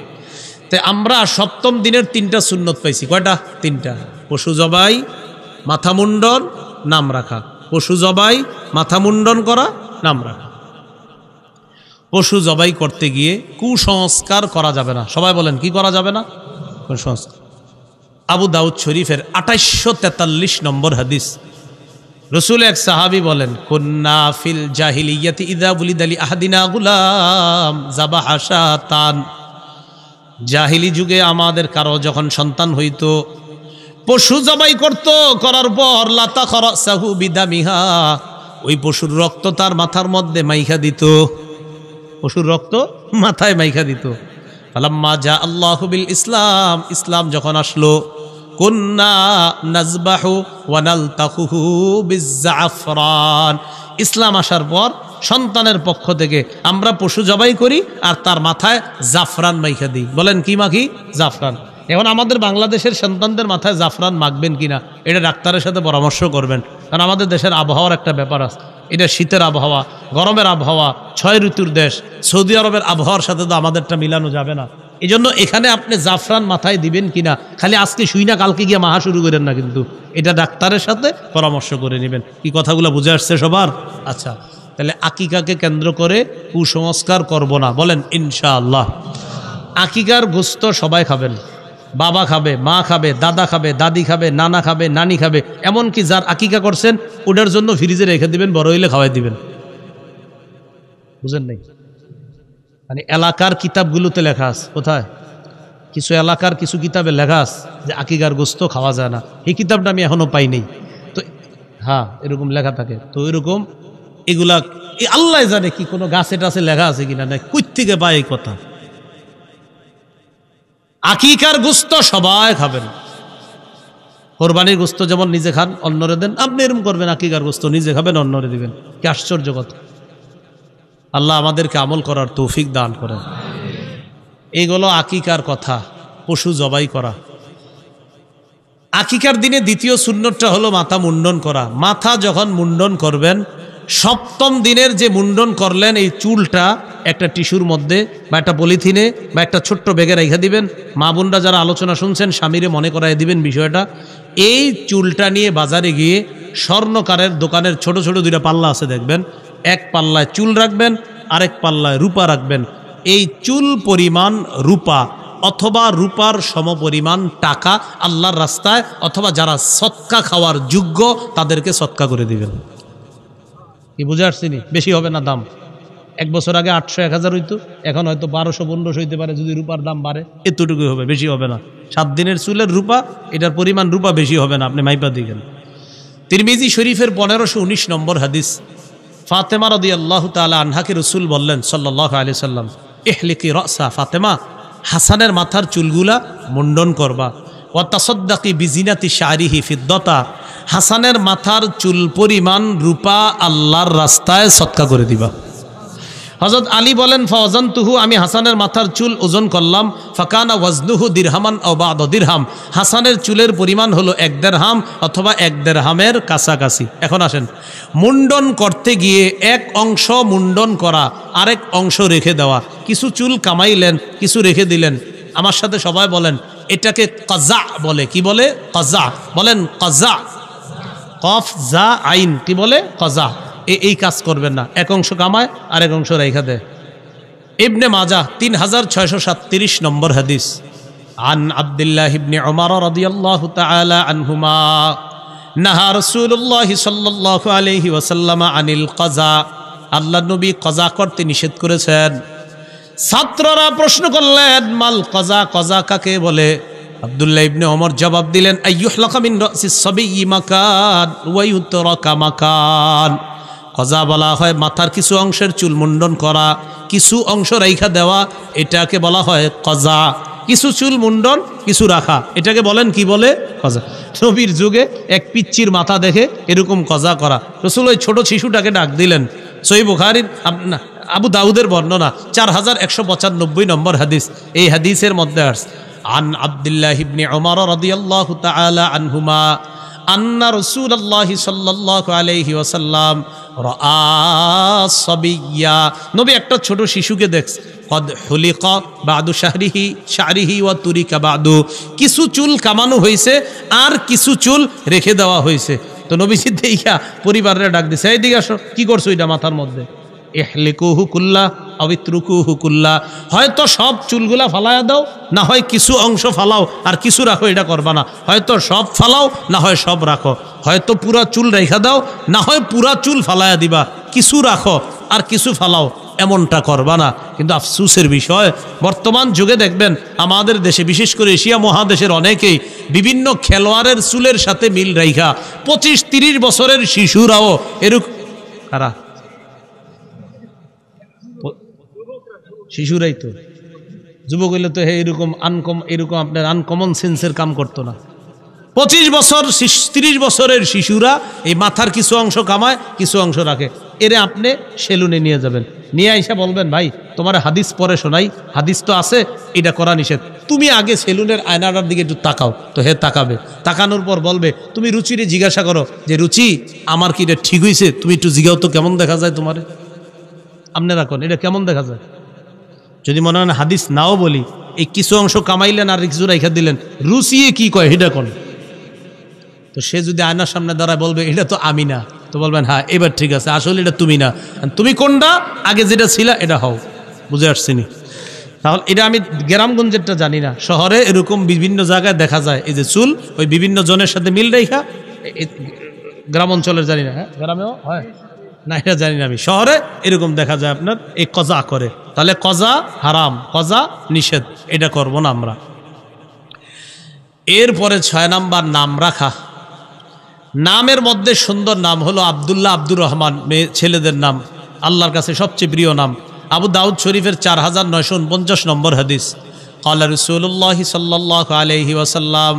তো আমরা সপ্তম দিনের 3টা সুন্নত পাইছি। কয়টা? 3টা। পশু জবাই, মাথা মুন্ডন, নাম রাখা। পশু জবাই, মাথা মুন্ডন করা, নাম রাখা। পশু জবাই করতে গিয়ে কুসংস্কার করা যাবে না। সবাই বলেন কি করা যাবে না? কুসংস্কার। আবু দাউদ শরীফের 2843 নম্বর হাদিস, রসুল এক সাহাবী বলেন, কুন্না ফিল জাহিলিয়াতি ইযা বুলিদা লি আহাদিনা গুলাম যাবাহা শাতান। জাহিলি যুগে আমাদের কারো যখন সন্তান হইতো, পশু জবাই করত, করার পর লাতা খরাসাহু বিদামিহা, ওই পশুর রক্ত তার মাথার মধ্যে মাইখা দিত। পশুর রক্ত মাথায় মাইখা দিত। ফালাম্মা জা আল্লাহু বিল ইসলাম, ইসলাম যখন আসলো, কুন্না নাজবাহু ওয়া নালতাকুহু বিজ্জাফরান, ইসলাম আসার পর সন্তানের পক্ষ থেকে আমরা পশু জবাই করি আর তার মাথায় জাফরান মাইখা দিই। বলেন কি মাখি? জাফরান। এখন আমাদের বাংলাদেশের সন্তানদের মাথায় জাফরান মাখবেন কিনা এটা ডাক্তারের সাথে পরামর্শ করবেন, কারণ আমাদের দেশের আবহাওয়ার একটা ব্যাপার আছে। এটা শীতের আবহাওয়া, গরমের আবহাওয়া, 6 ঋতুর দেশ। সৌদি আরবের আবহাওয়ার সাথে তো আমাদেরটা মিলানো যাবে না। এই জন্য এখানে আপনি জাফরান মাথায় দিবেন কিনা খালি আজকে শুই না কালকে গিয়ে মাহা শুরু করেন না, কিন্তু এটা ডাক্তারের সাথে পরামর্শ করে নেবেন। কি কথাগুলো বুঝে আসছে সবার? আচ্ছা, তাহলে আকিকাকে কেন্দ্র করে কুসংস্কার করব না, বলেন ইনশাআল্লাহ। আকিকার গোস্ত সবাই খাবেন, বাবা খাবে, মা খাবে, দাদা খাবে, দাদি খাবে, নানা খাবে, নানি খাবে। এমনকি যার আকিকা করছেন ওটার জন্য ফ্রিজে রেখে দিবেন, বড় হইলে খাওয়াই দিবেন। বুঝেন নাই? মানে এলাকার কিতাবগুলোতে লেখা আছে, কোথায় কিছু এলাকার কিছু কিতাবে লেখা আছে যে আকিকার গোস্ত খাওয়া যায় না। এই কিতাবটা আমি এখনো পাই নাই। তো হ্যাঁ, এরকম লেখা থাকে। তো এরকম এগুলা আল্লাহ জানে কি কোনো গাছে টাছে লেখা আছে কিনা, না কই থেকে পায় এই কথা। আকিকার গোস্ত সবাই খাবেন। কোরবানির গোস্ত যেমন নিজে খান অন্যরে দেন, আপনি এরকম করবেন, আকিকার গোস্ত নিজে খাবেন অন্যরে দিবেন। কি আশ্চর্য কথা! আল্লাহ আমাদেরকে আমল করার তৌফিক দান করেন। এইগুলো আকিকার কথা, পশু জবাই করা। আকিকার দিনে দ্বিতীয় সুন্নতটা হলো মাথা মুন্ডন করা। মাথা যখন মুন্ডন করবেন, সপ্তম দিনের যে মুন্ডন করলেন এই চুলটা একটা টিস্যুর মধ্যে বা একটা পলিথিনে বা একটা ছোট্ট ব্যাগে রেখে দিবেন। মা বোনরা যারা আলোচনা শুনছেন স্বামীরে মনে করায় দিবেন বিষয়টা। এই চুলটা নিয়ে বাজারে গিয়ে স্বর্ণকারের দোকানের ছোট ছোট 2টা পাল্লা আছে দেখবেন, এক পাল্লায় চুল রাখবেন, আরেক পাল্লায় রূপা রাখবেন। এই চুল পরিমাণ রূপা অথবা রূপার সমপরিমাণ টাকা আল্লাহর রাস্তায় অথবা যারা সৎকা খাওয়ার যোগ্য তাদেরকে সৎকা করে দিবেন। কি বুঝে আসছিনি? বেশি হবে না দাম। 1 বছর আগে 800-1000 হইতো, এখন হয়তো 1200-1500 হইতে পারে যদি রূপার দাম বাড়ে। এতটুকুই হবে, বেশি হবে না। 7 দিনের চুলের রূপা, এটার পরিমাণ রূপা বেশি হবে না, আপনি মাইপা দিবেন। তিরমিজি শরীফের 1519 নম্বর হাদিস, ফাতেমা রাদিয়াল্লাহু তাআলা আনহাকে রাসূল বললেন সাল্লাল্লাহু আলাইহি সাল্লাম, ইহলিকি রাসা ফাতেমা, হাসানের মাথার চুলগুলা মুন্ডন করবা। ওয়া তাসাদ্দাকি বিজিনাতি শারিহি ফিদ্দাতা, হাসানের মাথার চুল পরিমাণ রূপা আল্লাহর রাস্তায় সদকা করে দিবা। হযরত আলী বলেন, ফাওয়াজানতুহু, আমি হাসানের মাথার চুল ওজন করলাম, ফাকানা ওয়াজনুহু দিরহামান আও বা'দা দিরহাম, হাসানের চুলের পরিমাণ হলো 1 দিরহাম অথবা 1 দিরহামের কাছাকাছি। এখন আসেন, মুন্ডন করতে গিয়ে এক অংশ মুন্ডন করা, আরেক অংশ রেখে দেওয়া। কিছু চুল কামাইলেন, কিছু রেখে দিলেন। আমার সাথে সবাই বলেন, এটাকে কাজা বলে। কি বলে? কাজা। বলেন কাজা। কফ জা আইন, কি বলে? কাজা। এই কাজ করবেন না, এক অংশ কামায় আরেক অংশ রেখা দেয়। ইবনে মাজাহ 3637 নম্বর হাদিস, আন আব্দুল্লাহ ইবনে উমর রাদিয়াল্লাহু তাআলা আনহুমা নাহা রাসূলুল্লাহ সাল্লাল্লাহু আলাইহি ওয়াসাল্লাম আনিল কাজা, আল্লাহ নবী কাজা করতে নিষেধ করেছেন। ছাত্ররা প্রশ্ন করলেন মাল কজা, কজা কাকে বলে? আব্দুল্লাহ ইবনে ওমর জবাব দিলেন আইয়ুহলাকা মিন রাসিস সাবিয়্যি মাকান ওয়া ইউতরাকা মাকান। কজা বলা হয় মাথার কিছু অংশের চুল মুন্ডন করা, কিছু অংশ রাইখা দেওয়া, এটাকে বলা হয় কজা। কিছু চুল মুন্ডন, কিছু রাখা, এটাকে বলেন কি বলে? কজা। নবীর যুগে এক পিচ্চির মাথা দেখে এরকম কজা করা। রাসূল ওই ছোট শিশুটাকে ডাক দিলেন। সহিহ বুখারীর আবু দাউদের বর্ণনা 4195 নম্বর হাদিস। এই হাদিসের মধ্যে আসছে আন আব্দুল্লাহ ইবনে উমর রাদিয়াল্লাহু তাআলা আনহুমা আন্না রাসূলুল্লাহি সাল্লাল্লাহু আলাইহি ওয়াসাল্লাম রাআ সাবিয়্যা, নবী একটা ছোট শিশুকে দেখছে। কদ হুলিকা বাদু শাহরিহি ওয়া তুরিকা বাদু, কিছু চুল কামানো হয়েছে আর কিছু চুল রেখে দেওয়া হয়েছে। তো নবীজি দেইখা পরিবারের ডাক দিছে, এইদিকে আসো, কি করছো এটা মাথার মধ্যে? ইহলিকুহু কুল্লা আবিত্রুকুহু কুল্লা, হয়তো সব চুলগুলা ফালায়া দাও, না হয় কিছু অংশ ফালাও আর কিছু রাখো, এটা করবা না। হয়তো সব ফালাও, না হয় সব রাখো। হয়তো পুরা চুল রেখা দাও, না হয় পুরা চুল ফালায়া দিবা। কিছু রাখো আর কিছু ফালাও, এমনটা করবা না। কিন্তু আফসোসের বিষয়, বর্তমান যুগে দেখবেন আমাদের দেশে, বিশেষ করে এশিয়া মহাদেশের অনেকেই বিভিন্ন খেলোয়াড়ের চুলের সাথে মিল রাইখা 25-30 বছরের শিশুরাও এরকম। কারা? শিশুরাই তো, যুবক হইলে তো এরকম এরকম আপনার আনকমন সেন্সের কাম করতো না। 25 বছর 30 বছরের শিশুরা এই মাথার কিছু অংশ কামায়, কিছু অংশ রাখে। এরে আপনি সেলুনে নিয়ে যাবেন, নিয়ে আইসা বলবেন ভাই তোমার হাদিস পরে শোনাই, হাদিস তো আছে, এটা করা নিষেধ, তুমি আগে সেলুনের আয়নাটার দিকে একটু তাকাও। তো হে তাকাবে, তাকানোর পর বলবে, তুমি রুচিরে জিজ্ঞাসা করো যে রুচি আমার কি এটা ঠিক হয়েছে, তুমি একটু জিজ্ঞাও তো কেমন দেখা যায় তোমারে, আপনি রাখুন এটা কেমন দেখা যায়। যদি মনে হয় হাদিস নাও বলি, এই কিছু অংশ কামাইলেন আর কিছু রেখা দিলেন, রুচিয়ে কি কয় এটা কোন? তো সে যদি আয়নার সামনে দাঁড়ায় বলবে এটা তো আমি না, তো বলবেন হ্যাঁ এবার ঠিক আছে, আসলে এটা তুমি না, তুমি কোনটা, আগে যেটা ছিল এটা হও। বুঝে আসছিনি? তাহলে এটা আমি গ্রামগঞ্জেরটা জানি না, শহরে এরকম বিভিন্ন জায়গায় দেখা যায় এই যে চুল ওই বিভিন্ন জনের সাথে মিল রেখা। গ্রাম অঞ্চলের জানি না, হ্যাঁ গ্রামেও হয় না, এটা জানি না আমি। শহরে এরকম দেখা যায় আপনার এই কজা করে। তাহলে কজা হারাম, কজা নিষেধ, এটা করব না আমরা। এরপরে 6 নাম্বার নাম রাখা। নামের মধ্যে সুন্দর নাম হলো আব্দুল্লাহ, আব্দুর রহমান, মেয়ে ছেলেদের নাম, আল্লাহর কাছে সবচেয়ে প্রিয় নাম। আবু দাউদ শরীফের 4949 নম্বর হাদিস, ক্বালা রাসূলুল্লাহ সাল্লাল্লাহু আলাইহি ওয়াসাল্লাম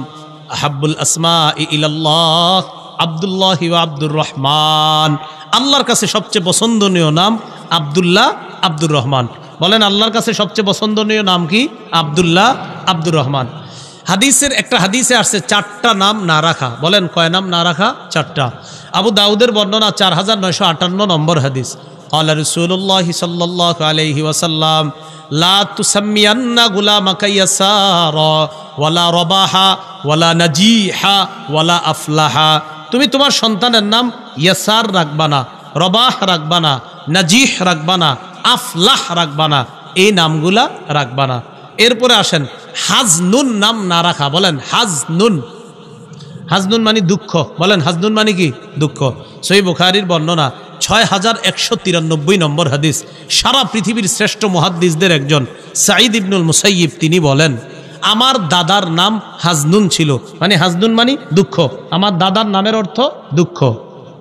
আহাব্বুল আসমাই ইলাল্লাহ আব্দুল্লাহ ওয়া আব্দুর রহমান। আল্লাহর কাছে সবচেয়ে পছন্দনীয় নাম আব্দুল্লাহ, আব্দুর রহমান। বলেন আল্লাহর কাছে সবচেয়ে পছন্দনীয় নাম কি? আব্দুল্লাহ, আব্দুর রহমান। হাদিসের একটা হাদিসে আসছে 4টা নাম না রাখা। বলেন কয় নাম না রাখা? 4টা। আবু দাউদের বর্ণনা 4958 নম্বর হাদিস, ক্বালা রাসূলুল্লাহ সাল্লাল্লাহু আলাইহি ওয়াসাল্লাম লা তুসাম্মিয়ান্না গুলামাকা ইয়াসারা ওয়ালা রাবাহা ওয়ালা নাজিহা ওয়ালা আফলাহা। তুমি তোমার সন্তানের নাম ইয়াসার রাখবা না, রবাহ রাখবা না, নাজিহ রাখবা না, আফলাহ রাখবা না, এই নামগুলা রাখবা না। এরপরে আসেন হাজনুন নাম না রাখা। বলেন হাজনুন। হাজনুন মানে দুঃখ। বলেন হাজনুন মানে কি? দুঃখ। সহিহ বুখারীর বর্ণনা 6193 নম্বর হাদিস। সারা পৃথিবীর শ্রেষ্ঠ মুহাদ্দিসদের একজন সাঈদ ইবনুল মুসাইয়িব তিনি বলেন, আমার দাদার নাম হাজনুন ছিল। মানে হাজনুন মানে দুঃখ, আমার দাদার নামের অর্থ দুঃখ।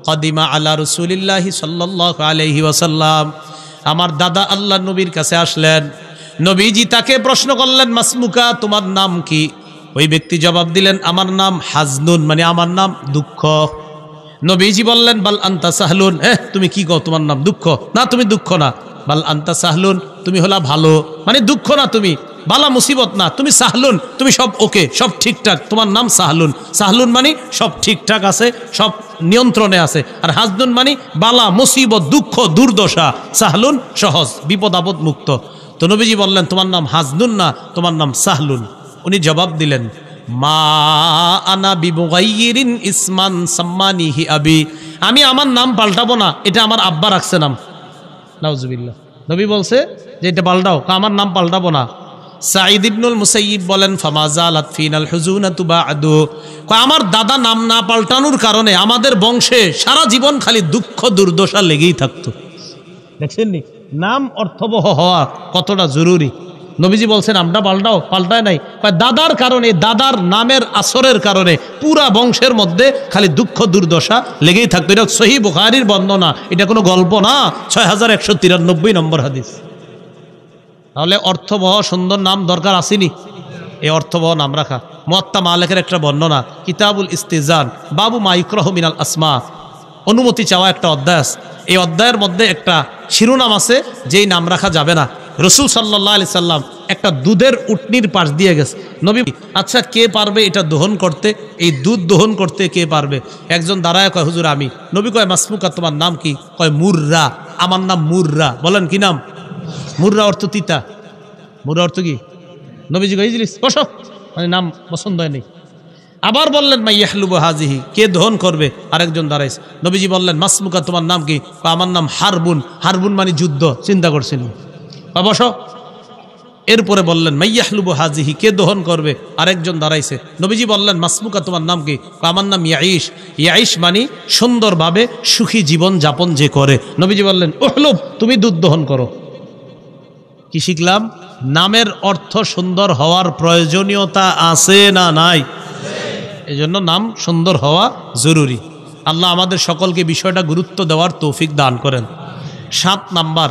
কদিমা আলা রাসূলিল্লাহি সাল্লাল্লাহু আলাইহি ওয়াসাল্লাম, আমার দাদা আল্লাহ নবীর কাছে আসলেন। নবীজি তাকে প্রশ্ন করলেন, মাসমুকা, তোমার নাম কি? ওই ব্যক্তি জবাব দিলেন, আমার নাম হাজনুন, মানে আমার নাম দুঃখ। নবীজি বললেন, বাল আনতা সাহলুন, তুমি কি কও, তোমার নাম দুঃখ? না তুমি দুঃখ না। বাল আনতা সাহলুন, তুমি হলা ভালো, মানে দুঃখ না তুমি, বালা মুসিবত না, তুমি সাহলুন, তুমি সব ওকে, সব ঠিকঠাক, তোমার নাম সাহলুন। সাহলুন মানে সব ঠিকঠাক আছে, সব নিয়ন্ত্রণে আছে। আর হাজনুন মানে বালা মুসিবত, দুঃখ, দুর্দশা। সাহলুন সহজ, বিপদ আপদ মুক্ত। তো নবীজি বললেন, তোমার নাম হাজনুন না, তোমার নাম সাহলুন। উনি জবাব দিলেন, মা আনা বিমুগাইয়িরিন ইসমান সাম্মানিহি আবি, আমি আমার নাম পাল্টাবো না, এটা আমার আব্বা রাখছে নাম। নাউজুবিল্লাহ। নবী বলছে যে এটা পাল্টাও, আমার নাম পাল্টাবো না। সাঈদ ইবনুল মুসাইয়িব বলেন, ফামা জালাত ফিনাল হুজুনাতু বা'দু, আমার দাদা নাম না পাল্টানোর কারণে আমাদের বংশে সারা জীবন খালি দুঃখ দুর্দশা লেগেই থাকতো। দেখছেন নি নাম অর্থবহ হওয়া কতটা জরুরি। নবীজি বলছেন আমরা পাল্টায় নাই, দাদার কারণে, দাদার নামের আসরের কারণে পুরা বংশের মধ্যে খালি দুঃখ দুর্দশা লেগেই থাকতো। এটা সহিহ বুখারীর বর্ণনা, এটা কোনো গল্প না। 6193 নম্বর হাদিস। তাহলে অর্থবহ সুন্দর নাম দরকার আসেনি? এই অর্থবহ নাম রাখা। মুয়াত্তা মালিকের একটা বর্ণনা, কিতাবুল ইস্তিজান, বাবু মা ইকরাহু মিনাল আসমা, অনুমতি চাওয়া একটা অধ্যায় আছে। এই অধ্যায়ের মধ্যে একটা শিরোনাম আছে, যেই নাম রাখা যাবে না। রসুল সাল্লাল্লাহু আলাইহি সাল্লাম একটা দুধের উটনির পাশ দিয়ে গেছে। নবী, আচ্ছা কে পারবে এটা দহন করতে, এই দুধ দহন করতে কে পারবে? একজন দাঁড়ায় কয় হুজুর আমি। নবী কয় মাসমুকা, তোমার নাম কি? কয় মুররা, আমার নাম মুররা। বলেন কি নাম? মুররা অর্থ তিতা। মুররা অর্থ কি? নবীজি কয় ইজলিস, বসো, মানে নাম পছন্দ হয় নেই। আবার বললেন মা ইয়াহলুবু হাজিহি, কে দহন করবে? আরেকজন দাঁড়াইছে। নবীজি বললেন মাসমুকা, তোমার নাম কি? আমার নাম হারবুন। হারবুন মানে যুদ্ধ। চিন্তা করছেন, বসো। এরপরে বললেন মাইয়াহলুবু হাজিহি, কে দহন করবে? আরেকজন দাঁড়াইছে। নবীজি বললেন মাসমুকা, তোমার নাম কি? আমার নাম ইয়াইশ। ইয়াইশ মানে সুন্দরভাবে সুখী জীবন যাপন যে করে। নবীজি বললেন উহলুব, তুমি দুধ দহন করো। কি শিখলাম? নামের অর্থ সুন্দর হওয়ার প্রয়োজনীয়তা আছে না নাই? এই জন্য নাম সুন্দর হওয়া জরুরি। আল্লাহ আমাদের সকলকে বিষয়টা গুরুত্ব দেওয়ার তৌফিক দান করেন। 7 নাম্বার,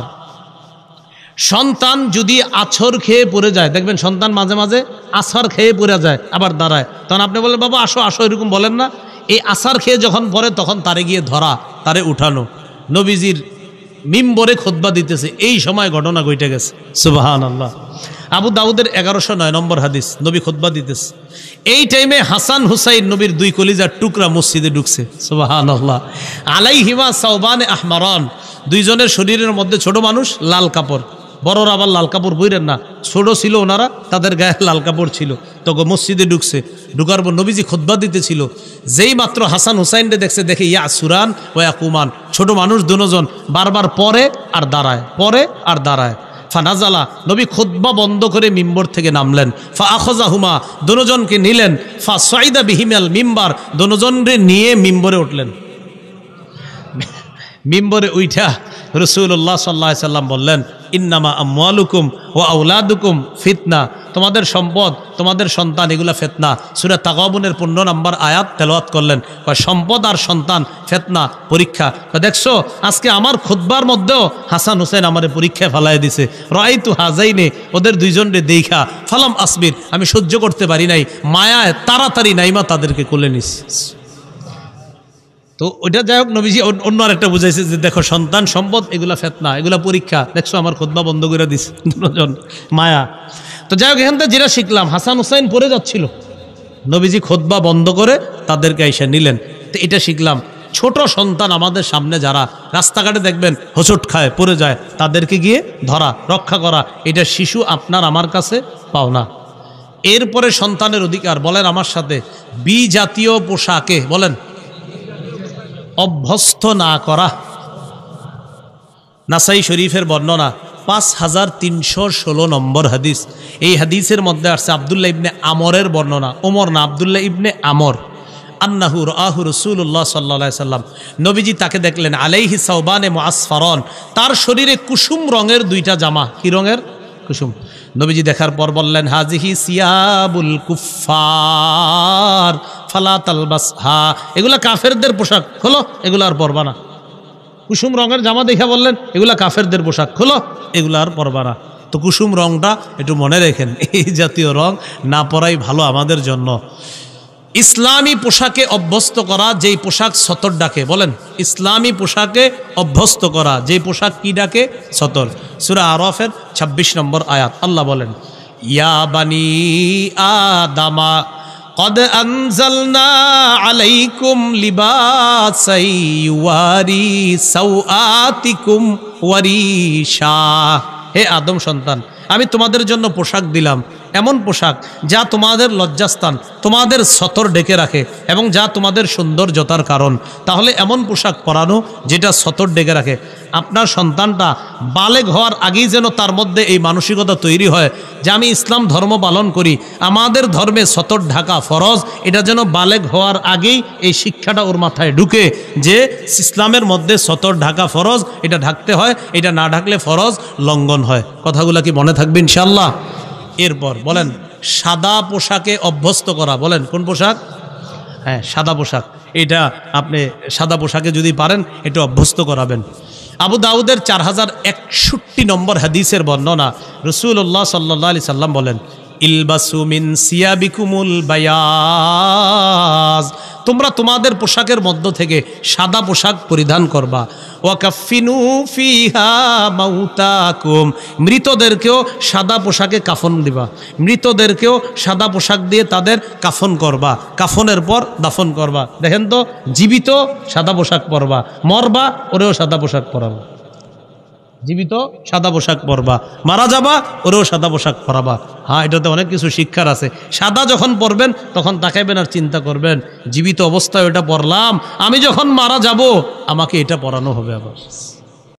সন্তান যদি আছর খেয়ে পড়ে যায়, দেখবেন সন্তান মাঝে মাঝে আছর খেয়ে পড়ে যায়, আবার দাঁড়ায়, তখন আপনি বলেন বাবা আসো আসো, এরকম বলেন না। এই আছর খেয়ে যখন পড়ে তখন তারে গিয়ে ধরা, তারে উঠানো। নবীজির মিম্বরে খুতবা দিতেছে, এই সময় ঘটনা ঘটে গেছে। সুবহানাল্লাহ। আবু দাউদের 1109 নম্বর হাদিস, নবী খুতবা দিতেছে। এই টাইমে হাসান হুসাইন, নবীর 2 কলিজার টুকরা মসজিদে ঢুকছে। সুবহানাল্লাহ। আলাইহিমা সাওবানে আহমারান, 2 জনের শরীরের মধ্যে ছোট মানুষ, লাল কাপড়। বড়রা আবার লাল কাপড় পরেন না, ছোট ছিল ওনারা, তাদের গায়ে লাল কাপড় ছিল। তো মসজিদে ঢুকছে, ঢুকার পর নবীজি খুতবা দিতেছিল। যেই মাত্র হাসান হুসাইনরে দেখছে, দেখে ইয়া সুরান ও ইয়াকুমান, ছোট মানুষ দুজন বারবার পরে আর দাঁড়ায়, পরে আর দাঁড়ায়। ফানাজালা, নবী খুতবা বন্ধ করে মিম্বর থেকে নামলেন। ফা আখাযাহুমা, দুজনকে নিলেন। ফা সাইদা বিহিমাল মিম্বার, দুজনরে নিয়ে মিম্বরে উঠলেন। মিম্বরে উঠা রাসূলুল্লাহ সাল্লাল্লাহু আলাইহি সাল্লাম বললেন ইন্নামা আমওয়ালুকুম ওয়া আওলাদুকুম ফিতনা, তোমাদের সম্পদ, তোমাদের সন্তান, এগুলা ফিতনা। সূরা তাগাবুনের 15 নম্বর আয়াত তেলাওয়াত করলেন। সম্পদ আর সন্তান ফিতনা, পরীক্ষা। দেখছো আজকে আমার খুতবার মধ্যেও হাসান হুসাইন আমারে পরীক্ষায় ফালায় দিছে। রাআইতু হাযাইনে, ওদের 2 জনরে দেখা, ফালাম আসবির, আমি সহ্য করতে পারি নাই, মায়ায় তাড়াতাড়ি নাইমা তাদেরকে কোলে নিছি। তো ওইটা যাই হোক, নবীজি অন্য আরেকটা বুঝাইছে যে দেখো সন্তান সম্পদ এগুলা ফিতনা, এগুলা পরীক্ষা। দেখছো আমার খুতবা বন্ধ করে দিছে দুজন, মায়া। তো যাই হোক, এখান থেকে যেটা শিখলাম, হাসান হুসাইন পড়ে যাচ্ছিল, নবীজি খুতবা বন্ধ করে তাদেরকে এসে নিলেন। তো এটা শিখলাম, ছোট সন্তান আমাদের সামনে যারা রাস্তাঘাটে দেখবেন হোঁচট খায় পড়ে যায়, তাদেরকে গিয়ে ধরা, রক্ষা করা, এটা শিশু আপনার আমার কাছে পাওনা। এরপরে সন্তানের অধিকার, বলেন আমার সাথে, বিজাতীয় পোশাকে বলেন অভ্যস্ত না করা। নাসাই শরীফের বর্ণনা, 5316 নম্বর হাদিস। এই হাদিসের মধ্যে আসছে আব্দুল্লাহ ইবনে আমরের বর্ণনা, ওমর না, আব্দুল্লাহ ইবনে আমর, আন্নাহু রাআহু রাসূলুল্লাহ সাল্লাল্লাহু আলাইহি সাল্লাম, নবীজি তাকে দেখলেন, আলাইহি সাওবানে মুআসফারান, তার শরীরে কুসুম রঙের 2টা জামা। কি রঙের? কুসুম। নবীজি দেখার পর বললেন হাজিহি সিয়াবুল কুফফার ফালা তালবাসহা, এগুলা কাফেরদের পোশাক, খোলো, এগুলা আর পরবা না। কুসুম রঙের জামা দেখে বললেন এগুলা কাফেরদের পোশাক, খোলো, এগুলা আর পরবা না। তো কুসুম রংটা একটু মনে রেখেন, এই জাতীয় রং না পরাই ভালো আমাদের জন্য। ইসলামী পোশাকে অভ্যস্ত করা, যেই পোশাক সতর ডাকে, বলেন ইসলামী পোশাকে অভ্যস্ত করা, যেই পোশাক কি ডাকে? সতর। সূরা আরাফের 26 নম্বর আয়াত, আল্লাহ বলেন ইয়া বানি আদামা কদ আনজালনা আলাইকুম লিবাসাই ইউয়ারি সাওআতিকুম ওয়ারিশা, হে আদম সন্তান, আমি তোমাদের জন্য পোশাক দিলাম, এমন পোশাক যা তোমাদের লজ্জাস্থান, তোমাদের সতর ডেকে রাখে এবং যা তোমাদের সৌন্দর্যতার কারণ। তাহলে এমন পোশাক পরানো যেটা সতর ডেকে রাখে। আপনার সন্তানটা বালেগ হওয়ার আগেই যেন তার মধ্যে এই মানসিকতা তৈরি হয় যে আমি ইসলাম ধর্ম পালন করি, আমাদের ধর্মে সতর ঢাকা ফরজ। এটা যেন বালেগ হওয়ার আগেই এই শিক্ষাটা ওর মাথায় ঢুকে যে ইসলামের মধ্যে সতর ঢাকা ফরজ, এটা ঢাকতে হয়, এটা না ঢাকলে ফরজ লঙ্ঘন হয়। কথাগুলো কি মনে থাকবে ইনশাল্লাহ? এরপর বলেন সাদা পোশাকে অভ্যস্ত করা। বলেন কোন পোশাক? হ্যাঁ, সাদা পোশাক। এটা আপনি সাদা পোশাকে যদি পারেন এটা অভ্যস্ত করাবেন। আবু দাউদের 4061 নম্বর হাদিসের বর্ণনা, রাসূলুল্লাহ সাল্লাল্লাহু আলাইহি সাল্লাম বলেন, ইলবাসু মিন সিয়াবিকুমুল বায়াজ, তোমরা তোমাদের পোশাকের মধ্য থেকে সাদা পোশাক পরিধান করবা। ওয়াকাফিনু ফিহা মাউতাকুম, মৃতদেরকেও সাদা পোশাকে কাফন দিবা, মৃতদেরকেও সাদা পোশাক দিয়ে তাদের কাফন করবা, কাফনের পর দাফন করবা। দেখেন তো, জীবিত সাদা পোশাক পরবা, মরবা ওরেও সাদা পোশাক পরাবা। জীবিত সাদা পোশাক পরবা, মারা যাবা ওরেও সাদা পোশাক পরাবা। হ্যাঁ, এটাতে অনেক কিছু শিক্ষার আছে। সাদা যখন পরবেন তখন তাকাইবেন আর চিন্তা করবেন জীবিত অবস্থায় ওটা পরলাম, আমি যখন মারা যাব আমাকে এটা পরানো হবে আবার।